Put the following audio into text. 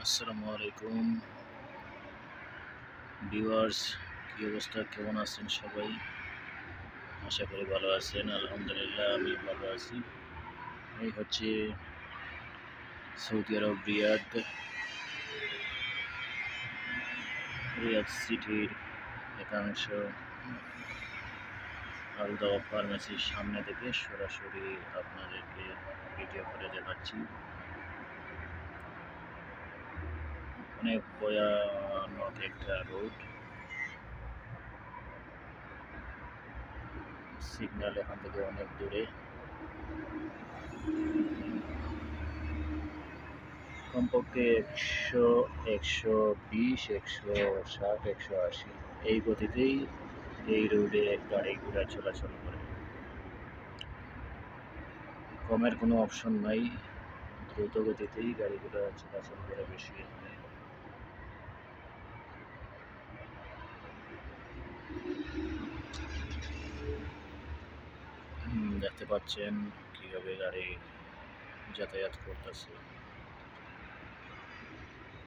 আসসালামু আলাইকুম ভিউয়ার্স, কি অবস্থা, কেমন আছেন সবাই? আশা করি ভালো আছেন। আলহামদুলিল্লাহ আমি ভালো আছি। এই হচ্ছে সৌদি আরব রিয়াদ সিটির একাংশ আলদাওয়া ফার্মেসির সামনে থেকে সরাসরি আপনাদেরকে ভিডিও করে দেখাচ্ছি। অনেক ভয়ানক একটা রোড, সিগন্যাল এখান থেকে অনেক দূরে। কমপক্ষে 100, 120, 160, 180 এই গতিতেই এই রোডে গাড়ি ঘোড়া চলাচল করে। কমের কোনো অপশন নাই, দ্রুত গতিতেই গাড়ি ঘোড়া চলাচল করে বেশি। দেখতে পাচ্ছেন কিভাবে গাড়ি যাতায়াত করতেছে।